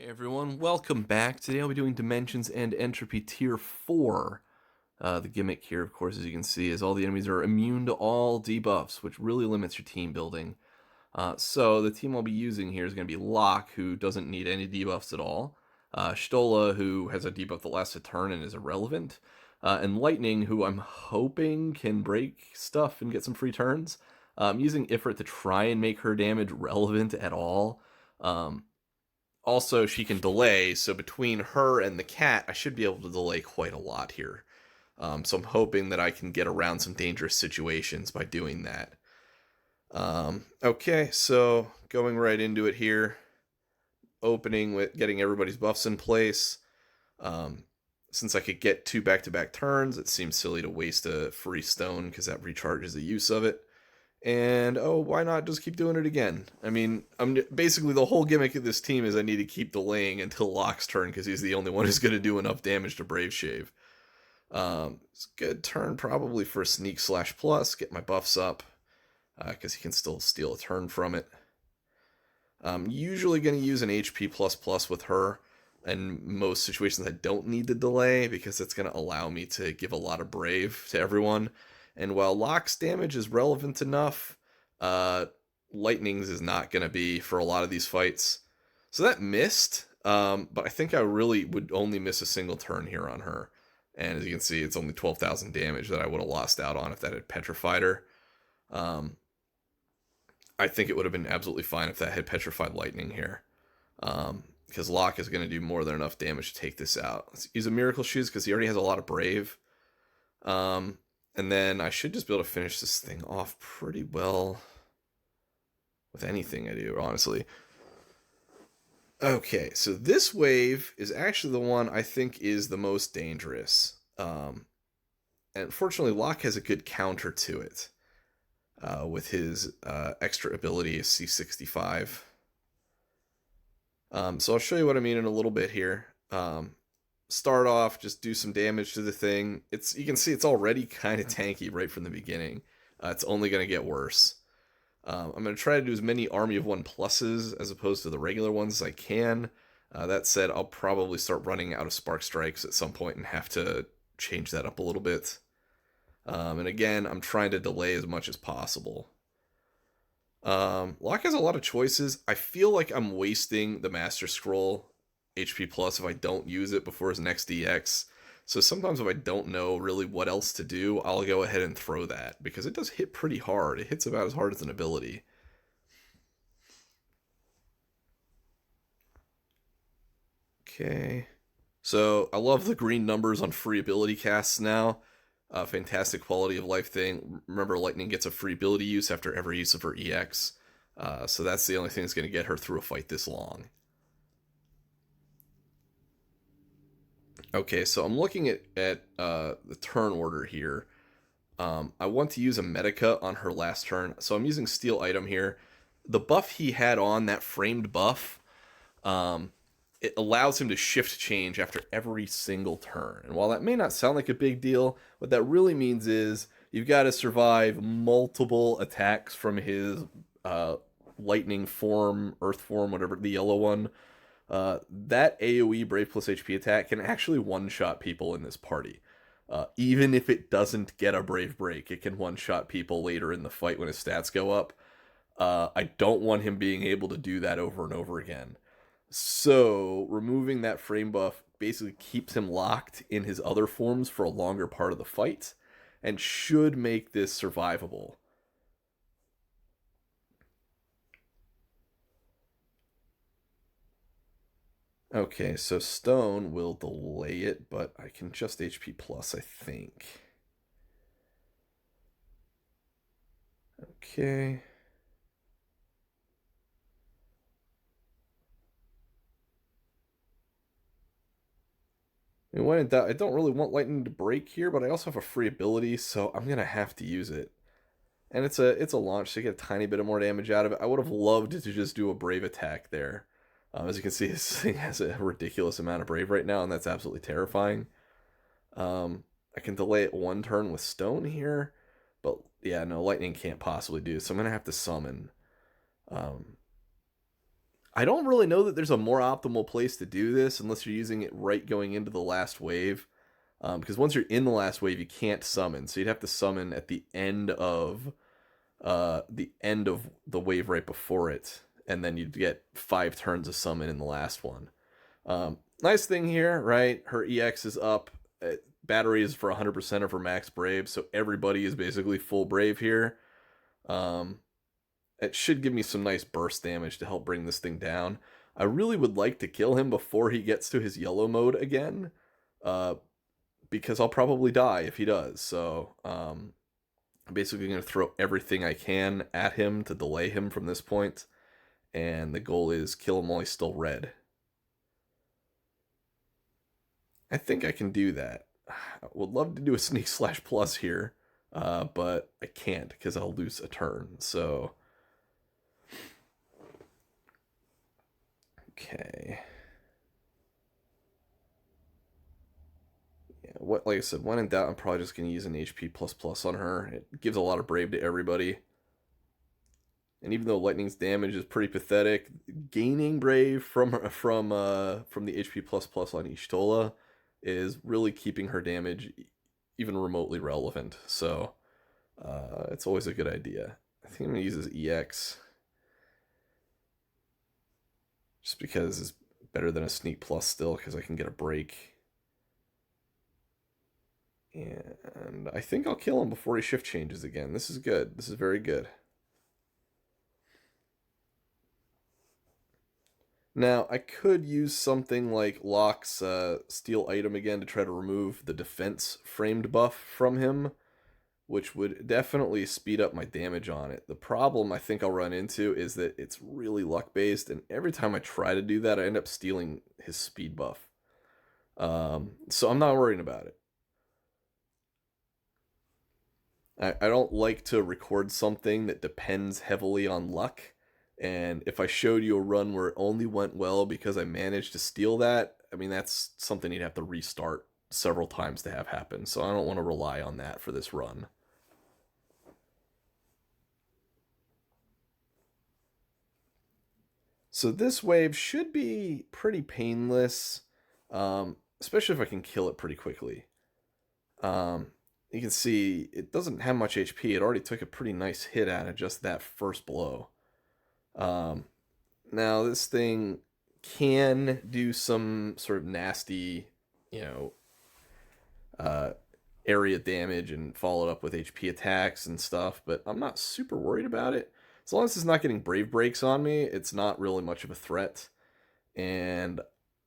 Everyone, welcome back. Today I'll be doing Dimensions and Entropy Tier 4. The gimmick here, of course, as you can see, is all the enemies are immune to all debuffs, which really limits your team building. So the team I'll be using here is going to be Locke, who doesn't need any debuffs at all, Y'shtola, who has a debuff that lasts a turn and is irrelevant, and Lightning, who I'm hoping can break stuff and get some free turns. I'm using Ifrit to try and make her damage relevant at all. Also, she can delay, so between her and the cat, I should be able to delay quite a lot here. So I'm hoping that I can get around some dangerous situations by doing that. Okay, so going right into it here. Opening with getting everybody's buffs in place. Since I could get 2 back-to-back turns, it seems silly to waste a free stone because that recharges the use of it. And, oh, why not just keep doing it again? I mean, basically the whole gimmick of this team is I need to keep delaying until Locke's turn because he's the only one who's going to do enough damage to Brave Shave. It's a good turn probably for a sneak / plus, get my buffs up because he can still steal a turn from it. I'm usually going to use an HP ++ with her in most situations I don't need to delay because it's going to allow me to give a lot of Brave to everyone. And while Locke's damage is relevant enough, Lightning's is not going to be for a lot of these fights. So that missed, but I think I really would only miss a single turn here on her. And as you can see, it's only 12,000 damage that I would have lost out on if that had petrified her. I think it would have been absolutely fine if that had petrified Lightning here. Because Locke is going to do more than enough damage to take this out. Let's use a Miracle Shoes because he already has a lot of Brave. And then I should just be able to finish this thing off pretty well with anything I do, honestly. Okay, so this wave is actually the one I think is the most dangerous. And fortunately, Locke has a good counter to it with his extra ability, C65. So I'll show you what I mean in a little bit here. Start off, just do some damage to the thing. You can see it's already kind of tanky right from the beginning. It's only going to get worse. I'm going to try to do as many Army of 1 pluses as opposed to the regular ones as I can. That said, I'll probably start running out of Spark Strikes at some point and have to change that up a little bit. And again, I'm trying to delay as much as possible. Locke has a lot of choices. I feel like I'm wasting the Master Scroll HP plus if I don't use it before his next DX. So sometimes if I don't know really what else to do, I'll go ahead and throw that because it does hit pretty hard. It hits about as hard as an ability. Okay. So I love the green numbers on free ability casts now. Fantastic quality of life thing. Remember, Lightning gets a free ability use after every use of her EX. So that's the only thing that's going to get her through a fight this long. Okay, so I'm looking at the turn order here. I want to use a Medica on her last turn, so I'm using Steel Item here. The buff he had on, that framed buff, it allows him to shift change after every single turn. And while that may not sound like a big deal, what that really means is you've got to survive multiple attacks from his lightning form, earth form, whatever, the yellow one. That AoE Brave plus HP attack can actually one-shot people in this party. Even if it doesn't get a Brave break, it can one-shot people later in the fight when his stats go up. I don't want him being able to do that over and over again. So, removing that frame buff basically keeps him locked in his other forms for a longer part of the fight, and should make this survivable. Okay, so Stone will delay it, but I can just HP plus, I think. Okay. When in doubt, I don't really want Lightning to break here, but I also have a free ability, so I'm gonna have to use it. And it's a launch, so you get a tiny bit of more damage out of it. I would have loved to just do a Brave attack there. As you can see, this thing has a ridiculous amount of Brave right now, and that's absolutely terrifying. I can delay it 1 turn with Stone here, but yeah, no, Lightning can't possibly do it, so I'm going to have to summon. I don't really know that there's a more optimal place to do this unless you're using it right going into the last wave. Because once you're in the last wave, you can't summon. So you'd have to summon at the end of the wave right before it, and then you'd get 5 turns of summon in the last one. Nice thing here, right? Her EX is up. Battery is for 100% of her max brave, so everybody is basically full brave here. It should give me some nice burst damage to help bring this thing down. I really would like to kill him before he gets to his yellow mode again, because I'll probably die if he does. So I'm basically going to throw everything I can at him to delay him from this point, and the goal is kill him while he's still red. I think I can do that. I would love to do a sneak slash plus here, but I can't because I'll lose a turn. So, okay. Yeah, like I said, when in doubt, I'm probably just going to use an HP plus plus on her. It gives a lot of brave to everybody. And even though Lightning's damage is pretty pathetic, gaining brave from the HP plus plus on Y'shtola is really keeping her damage even remotely relevant. So it's always a good idea. I think I'm going to use his EX. Just because it's better than a sneak plus still, because I can get a break. And I think I'll kill him before he shift changes again. This is good. This is very good. Now, I could use something like Locke's steal item again to try to remove the defense framed buff from him, which would definitely speed up my damage on it. The problem I think I'll run into is that it's really luck based, and every time I try to do that, I end up stealing his speed buff. So I'm not worrying about it. I don't like to record something that depends heavily on luck. And if I showed you a run where it only went well because I managed to steal that, I mean, that's something you'd have to restart several times to have happen. So I don't want to rely on that for this run. So this wave should be pretty painless, especially if I can kill it pretty quickly. You can see it doesn't have much HP. It already took a pretty nice hit out of just that first blow. Now this thing can do some sort of nasty, area damage and follow it up with HP attacks and stuff, but I'm not super worried about it. As long as it's not getting brave breaks on me, it's not really much of a threat, and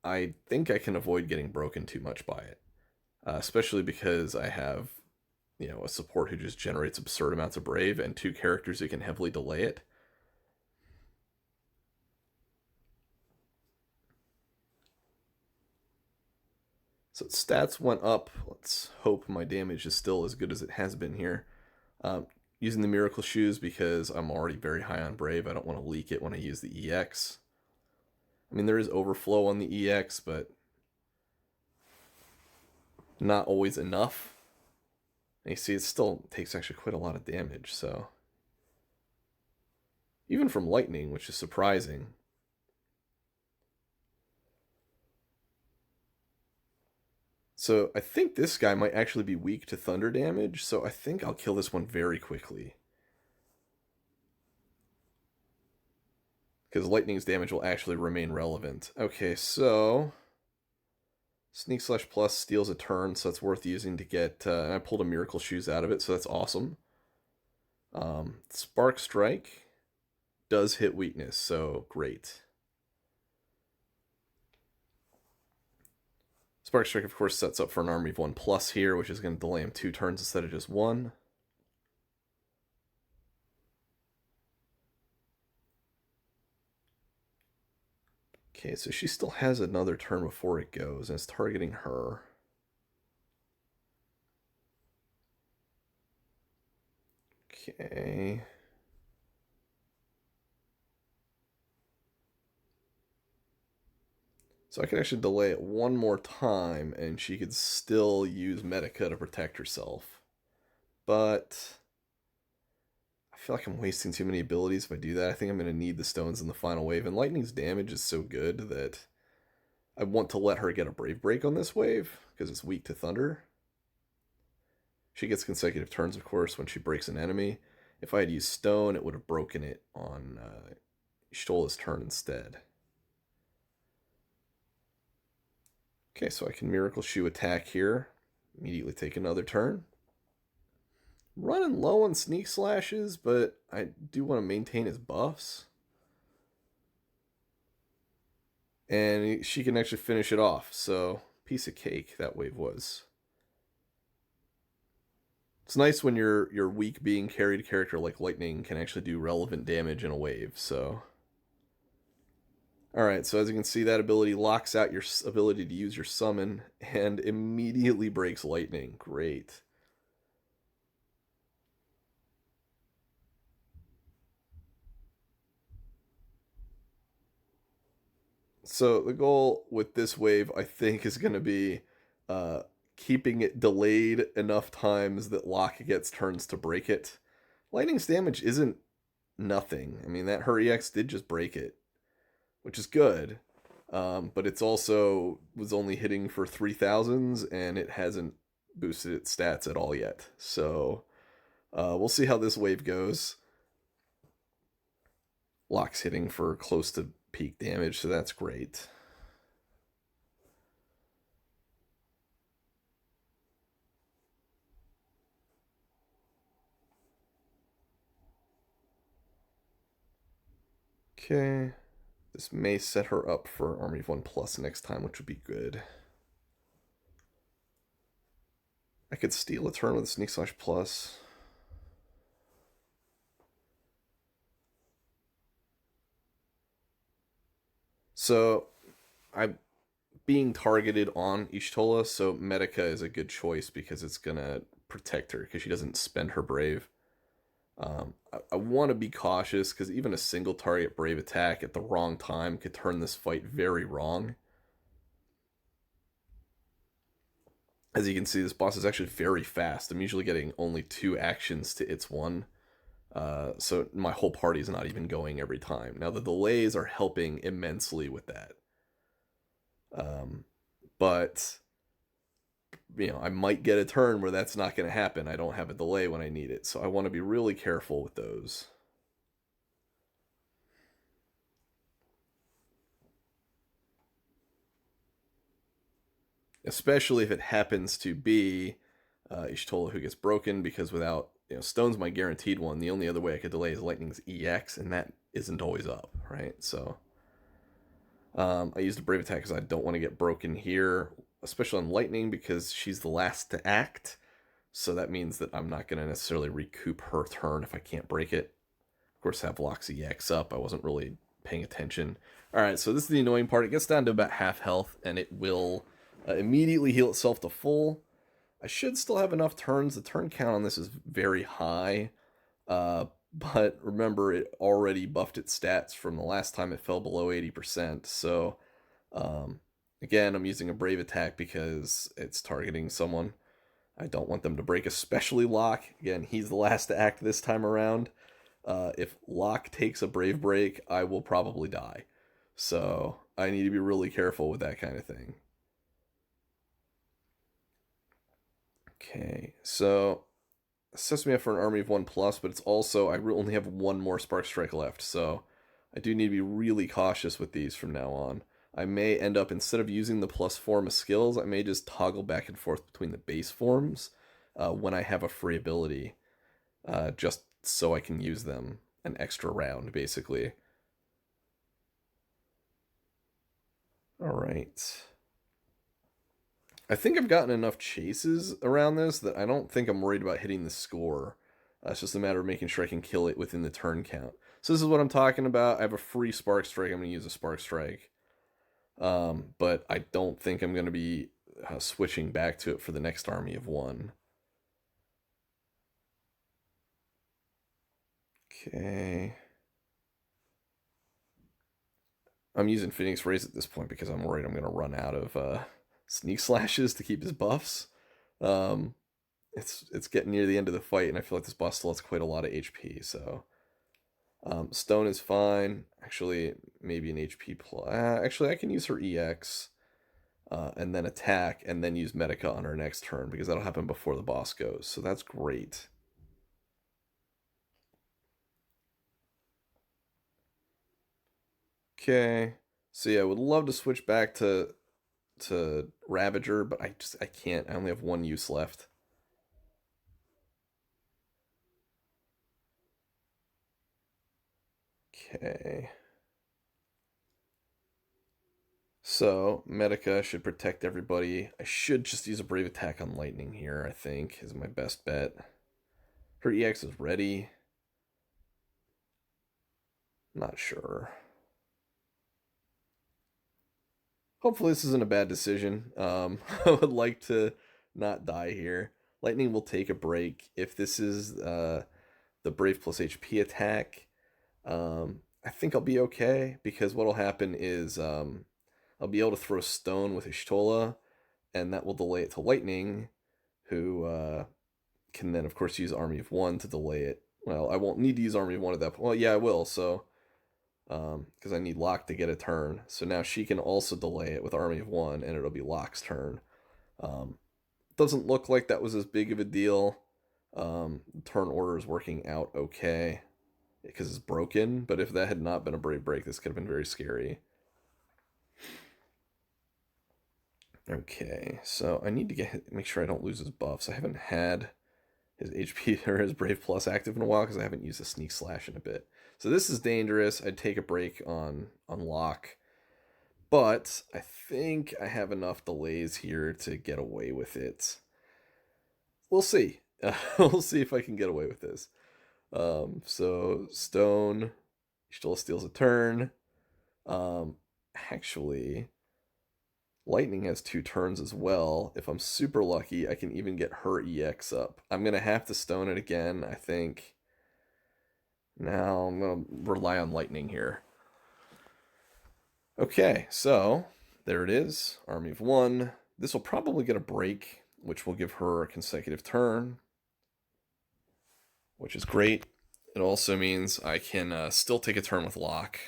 I think I can avoid getting broken too much by it, especially because I have, a support who just generates absurd amounts of brave and 2 characters who can heavily delay it. So stats went up. Let's hope my damage is still as good as it has been here. Using the Miracle Shoes because I'm already very high on Brave. I don't want to leak it when I use the EX. I mean, there is overflow on the EX, but not always enough. And you see, it still takes actually quite a lot of damage, so... Even from Lightning, which is surprising. So I think this guy might actually be weak to thunder damage, so I think I'll kill this one very quickly. Because Lightning's damage will actually remain relevant. Okay, so... Sneak slash plus steals a turn, so that's worth using to get... and I pulled a Miracle Shoes out of it, so that's awesome. Spark Strike does hit weakness, so great. Spark Strike, of course, sets up for an army of 1+ here, which is going to delay him 2 turns instead of just 1. Okay, so she still has another turn before it goes, and it's targeting her. Okay. So I could actually delay it one more time, and she could still use Medica to protect herself. But I feel like I'm wasting too many abilities if I do that. I think I'm going to need the stones in the final wave. And Lightning's damage is so good that I want to let her get a Brave Break on this wave because it's weak to Thunder. She gets consecutive turns, of course, when she breaks an enemy. If I had used Stone, it would have broken it on Y'shtola's turn instead. Okay, so I can Miracle Shoe attack here. Immediately take another turn. Running low on Sneak Slashes, but I do want to maintain his buffs. And she can actually finish it off, so piece of cake that wave was. It's nice when your weak being carried character like Lightning can actually do relevant damage in a wave, so... Alright, so as you can see, that ability locks out your ability to use your summon and immediately breaks Lightning. Great. So the goal with this wave, I think, is going to be keeping it delayed enough times that Locke gets turns to break it. Lightning's damage isn't nothing. I mean, that her EX did just break it, which is good. But it's also was only hitting for 3000s, and it hasn't boosted its stats at all yet. So we'll see how this wave goes. Locke's hitting for close to peak damage, so that's great. Okay. This may set her up for Army of 1 Plus next time, which would be good. I could steal a turn with Sneak Slash Plus. So, I'm being targeted on Y'shtola, so Medica is a good choice because it's going to protect her because she doesn't spend her Brave. I want to be cautious because even a single target Brave attack at the wrong time could turn this fight very wrong. As you can see, this boss is actually very fast. I'm usually getting only 2 actions to its 1. So my whole party is not even going every time. Now the delays are helping immensely with that. But you know, I might get a turn where that's not going to happen. I don't have a delay when I need it. So I want to be really careful with those. Especially if it happens to be Y'shtola who gets broken, because without, you know, Stone's my guaranteed one. The only other way I could delay is Lightning's EX, and that isn't always up, right? So I used a Brave attack because I don't want to get broken here, especially on Lightning because she's the last to act. So that means that I'm not going to necessarily recoup her turn if I can't break it. Of course, I have Locke's EX up. I wasn't really paying attention. All right, so this is the annoying part. It gets down to about half health, and it will immediately heal itself to full. I should still have enough turns. The turn count on this is very high. But remember, it already buffed its stats from the last time it fell below 80%. So, again, I'm using a Brave attack because it's targeting someone. I don't want them to break, especially Locke. Again, he's the last to act this time around. If Locke takes a Brave break, I will probably die. So, I need to be really careful with that kind of thing. Okay, so sets me up for an Army of 1 Plus, but it's also, I only have 1 more Spark Strike left, so I do need to be really cautious with these from now on. I may end up, instead of using the plus form of skills, I may just toggle back and forth between the base forms when I have a free ability, just so I can use them an extra round, basically. Alright. I think I've gotten enough chases around this that I don't think I'm worried about hitting the score. It's just a matter of making sure I can kill it within the turn count. So this is what I'm talking about. I have a free Spark Strike. I'm going to use a Spark Strike. But I don't think I'm going to be switching back to it for the next Army of 1. Okay. I'm using Phoenix Rays at this point because I'm worried I'm going to run out of Sneak Slashes to keep his buffs. it's getting near the end of the fight, and I feel like this boss still has quite a lot of HP. So stone is fine. Actually, maybe an HP plus. Actually, I can use her EX. And then attack, and then use Medica on her next turn, because that'll happen before the boss goes. So that's great. Okay. So yeah, I would love to switch back to Ravager, but I can't. I only have one use left. Okay. So, Medica should protect everybody. I should just use a Brave Attack on Lightning here, I think, is my best bet. Her EX is ready. Not sure. Hopefully this isn't a bad decision. I would like to not die here. Lightning will take a break. If this is the Brave plus HP attack, I think I'll be okay, because what'll happen is I'll be able to throw stone with Y'shtola, and that will delay it to Lightning, who can then, of course, use Army of One to delay it. Well, I won't need to use Army of One at that point. Well, yeah, I will, so... because I need Locke to get a turn. So now she can also delay it with Army of One, and it'll be Locke's turn. Doesn't look like that was as big of a deal. Turn order is working out okay, because it's broken, but if that had not been a Brave Break, this could have been very scary. Okay, so I need to make sure I don't lose his buffs. I haven't had his HP or his Brave Plus active in a while, because I haven't used a Sneak Slash in a bit. So this is dangerous. I'd take a break on Locke, but I think I have enough delays here to get away with it. We'll see. We'll see if I can get away with this. So Stone still steals a turn. Actually, Lightning has 2 turns as well. If I'm super lucky, I can even get her EX up. I'm going to have to stone it again, I think. Now I'm going to rely on Lightning here. Okay, so there it is. Army of One. This will probably get a break, which will give her a consecutive turn, which is great. It also means I can still take a turn with Locke.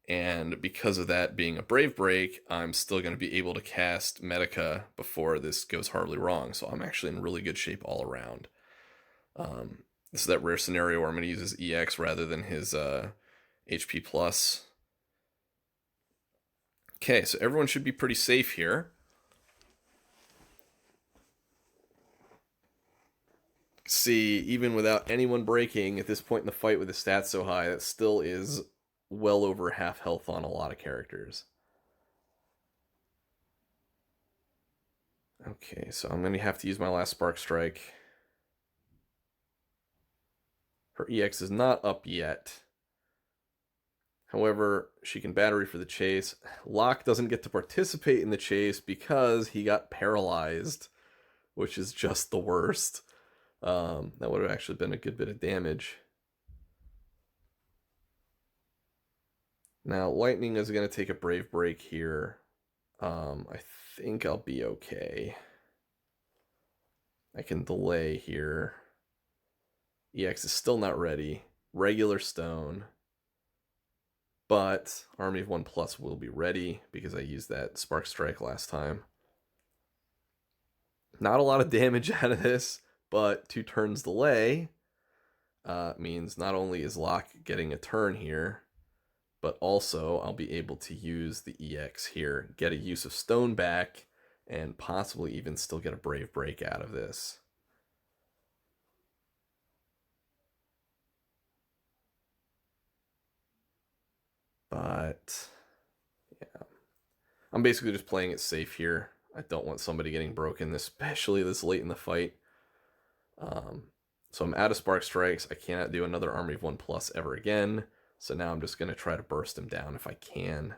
And because of that being a Brave Break, I'm still going to be able to cast Medica before this goes horribly wrong. So I'm actually in really good shape all around. This is that rare scenario where I'm going to use his EX rather than his HP plus. Okay, so everyone should be pretty safe here. See, even without anyone breaking at this point in the fight with the stats so high, that still is well over half health on a lot of characters. Okay, so I'm going to have to use my last Spark Strike. Her EX is not up yet. However, she can battery for the chase. Locke doesn't get to participate in the chase because he got paralyzed, which is just the worst. That would have actually been a good bit of damage. Now, Lightning is going to take a Brave Break here. I think I'll be okay. I can delay here. EX is still not ready. Regular stone. But Army of One Plus will be ready because I used that Spark Strike last time. Not a lot of damage out of this, but 2 turns delay means not only is Locke getting a turn here, but also I'll be able to use the EX here, get a use of stone back, and possibly even still get a Brave Break out of this. But yeah, I'm basically just playing it safe here. I don't want somebody getting broken, especially this late in the fight. So I'm out of Spark Strikes. I cannot do another Army of One Plus ever again. So now I'm just going to try to burst him down if I can.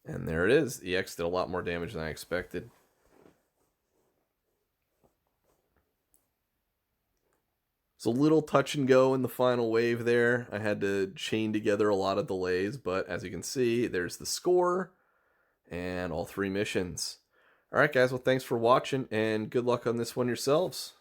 And there it is. EX did a lot more damage than I expected. It's a little touch and go in the final wave there. I had to chain together a lot of delays, but as you can see, there's the score. and all 3 missions. Alright guys, well thanks for watching, and good luck on this one yourselves.